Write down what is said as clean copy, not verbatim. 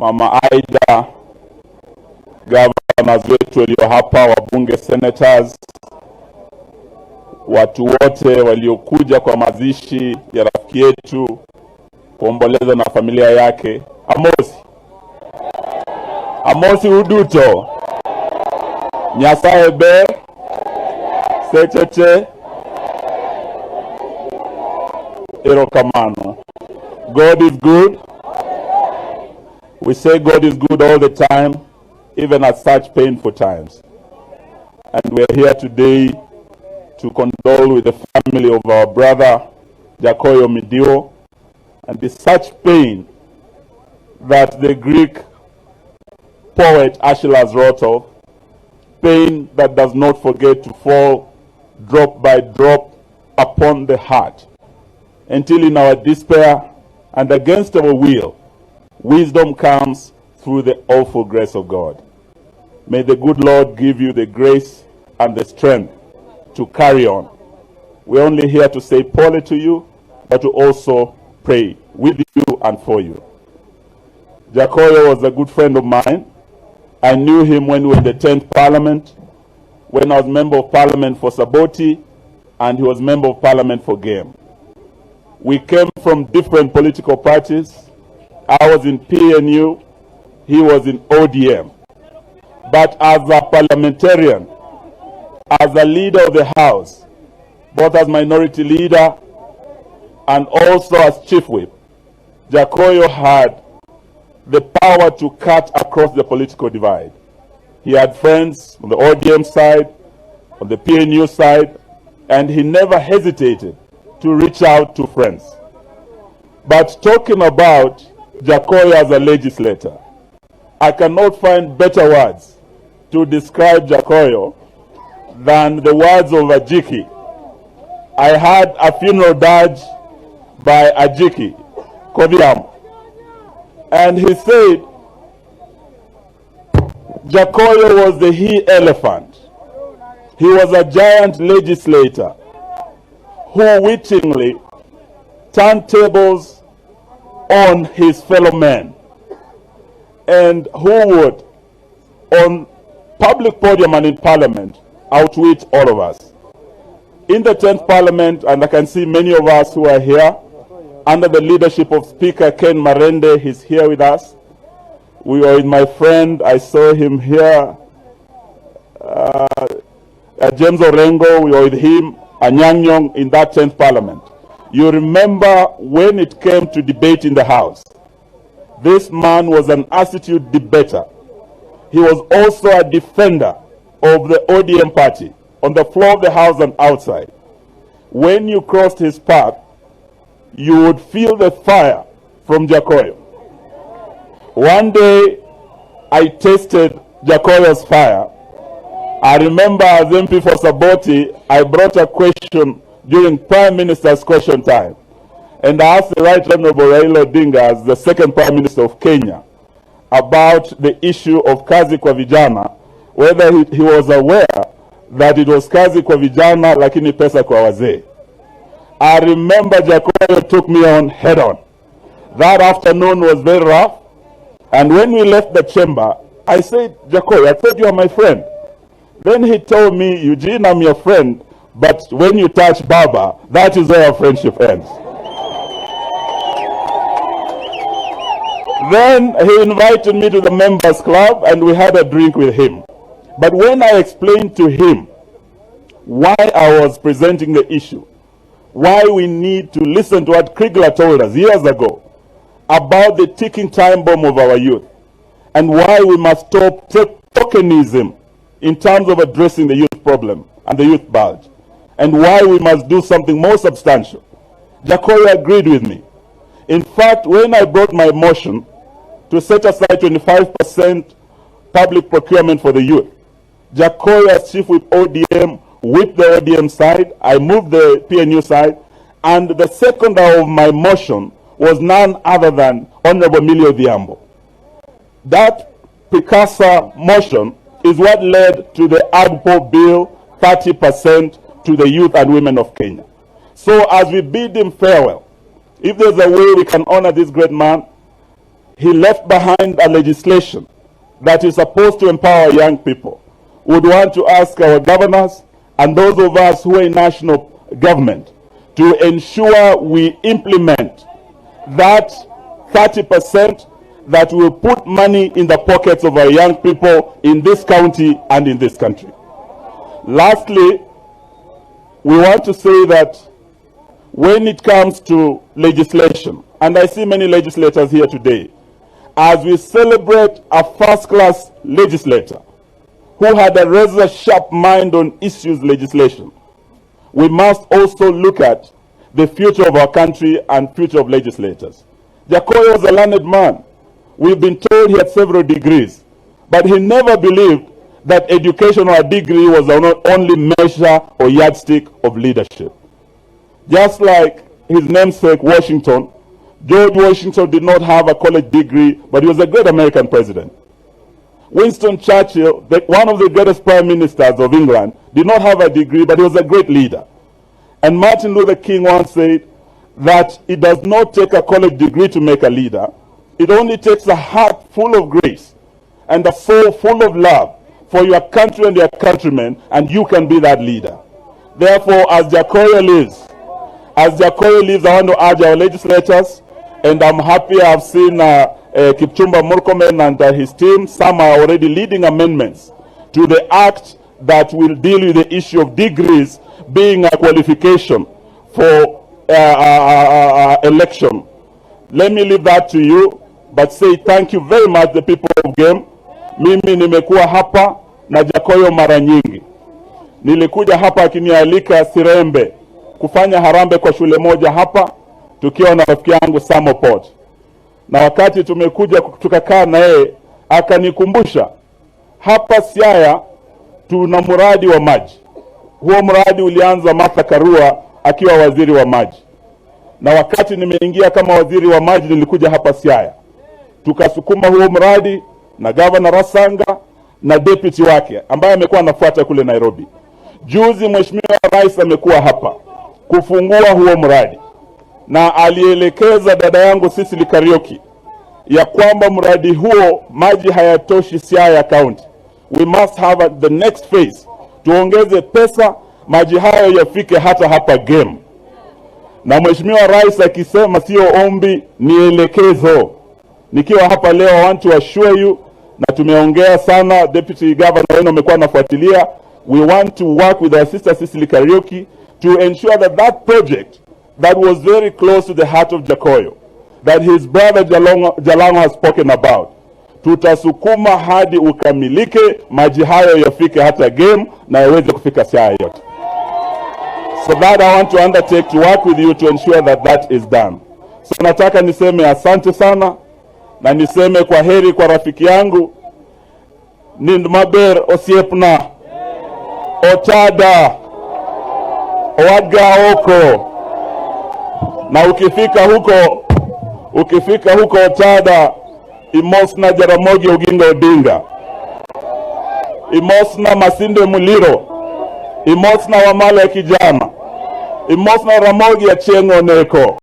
Mama Aida, governors wetu walio hapa, wabunge, senators, watu wote waliokuja kwa mazishi ya rafiki yetu kuomboleza na familia yake. Amosi uduto. Nyasaye be secheche erokamano. God is good. We say God is good all the time, even at such painful times. And we are here today to condole with the family of our brother Jakoyo Midio, and it's such pain that the Greek poet Aeschylus wrote of, pain that does not forget to fall drop by drop upon the heart, until in our despair and against our will, wisdom comes through the awful grace of God. May the good Lord give you the grace and the strength to carry on. We're only here to say pole to you, but to also pray with you and for you. Jakoyo was a good friend of mine. I knew him when we were in the 10th Parliament, when I was Member of Parliament for Saboti, and he was Member of Parliament for Game. We came from different political parties. I was in PNU, he was in ODM. But as a parliamentarian, as a leader of the House, both as minority leader and also as chief whip, Jakoyo had the power to cut across the political divide. He had friends on the ODM side, on the PNU side, and he never hesitated to reach out to friends. But talking about Jakoyo as a legislator, I cannot find better words to describe Jakoyo than the words of Ajiki. I had a funeral dirge by Ajiki Kodiam, and he said Jakoyo was the he-elephant. He was a giant legislator who wittingly turned tables on his fellow men, and who would, on public podium and in Parliament, outwit all of us. In the 10th Parliament, and I can see many of us who are here, under the leadership of Speaker Ken Marende, he's here with us. We were with my friend, I saw him here, James Orengo, we were with him, Anyang in that 10th Parliament. You remember when it came to debate in the House, this man was an astute debater. He was also a defender of the ODM party on the floor of the House and outside. When you crossed his path, you would feel the fire from Jakoyo. One day, I tasted Jakoyo's fire. I remember as MP for Saboti, I brought a question during Prime Minister's question time. And I asked the Right Honorable Raila Odinga, as the second Prime Minister of Kenya, about the issue of kazi kwa vijana, whether he was aware that it was kazi kwa vijana lakini pesa kwa wazee. I remember Jakoyo took me on head on. That afternoon was very rough. And when we left the chamber, I said, Jakoyo, I thought you are my friend. Then he told me, Eugene, I'm your friend, but when you touch Baba, that is where our friendship ends. Then he invited me to the members club and we had a drink with him. But when I explained to him why I was presenting the issue, why we need to listen to what Kriegler told us years ago about the ticking time bomb of our youth, and why we must stop tokenism in terms of addressing the youth problem and the youth bulge, and why we must do something more substantial, Jakoyo agreed with me. In fact, when I brought my motion to set aside 25% public procurement for the youth, Jakoyo, as chief with ODM, whipped the ODM side, I moved the PNU side, and the seconder of my motion was none other than Honorable Millie Odhiambo. That Picasa motion is what led to the ADPO bill, 30% to the youth and women of Kenya. So as we bid him farewell, if there's a way we can honor this great man, he left behind a legislation that is supposed to empower young people, would want to ask our governors and those of us who are in national government to ensure we implement that 30% that will put money in the pockets of our young people in this county and in this country. Lastly, we want to say that when it comes to legislation, and I see many legislators here today, as we celebrate a first-class legislator who had a razor-sharp mind on issues legislation, we must also look at the future of our country and future of legislators. Jacoy was a learned man. We've been told he had several degrees, but he never believed that education or a degree was the only measure or yardstick of leadership. Just like his namesake Washington, George Washington did not have a college degree, but he was a great American president. Winston Churchill, one of the greatest prime ministers of England, did not have a degree, but he was a great leader. And Martin Luther King once said that it does not take a college degree to make a leader. It only takes a heart full of grace and a soul full of love for your country and your countrymen, and you can be that leader. Therefore, as Jacoy lives, I want to urge our legislators, and I'm happy I've seen Kipchumba Murkomen and his team. Some are already leading amendments to the act that will deal with the issue of degrees being a qualification for election. Let me leave that to you, but say thank you very much the people of Game. Mimi nimekuwa hapa na Jacoy mara nyingi. Nilikuja hapa akinialika Sirembe kufanya harambe kwa shule moja hapa tukiwa na rafiki yangu Samoport. Na wakati tumekuja tukakaa na yeye akanikumbusha hapa Siaya tuna mradi wa maji. Huo mradi ulianza Martha Karua akiwa waziri wa maji. Na wakati nimeingia kama waziri wa maji nilikuja hapa Siaya. Tukasukuma huo mradi na Governor Rasanga na deputy wake ambaye amekuwa anafuata kule Nairobi. Juzi Mheshimiwa Rais amekuwa hapa kufungua huo mradi, na alielekeza dada yangu Sisili Kariuki ya kwamba mradi huo maji hayatoshi Siaya County. We must have the next phase. Tuongeze pesa maji hayo yafike hata hapa Game. Na Mheshimiwa Rais akisema sio ombi ni elekezo. Nikiwa hapa leo I want to assure you, na tumeongea sana, Deputy Governor wenu amekuwa anafuatilia, we want to work with our sister Sisili Kariuki to ensure that that project that was very close to the heart of Jacoy, that his brother Jalango has spoken about, tutasukuma hadi ukamilike, maji hayo yafike hata Game na yaweze kufika Siaya yote. So that I want to undertake to work with you to ensure that that is done. So nataka niseme asante sana, na niseme kwa heri kwa rafiki yangu Nindmaber Osiepna Otada Wagaoko. Na ukifika huko Otada, imosna Jaramogi Oginga Odinga, imosna Masinde Muliro, imosna Wamalwa ya kijana, imosna Ramogi ya Chengo Neko.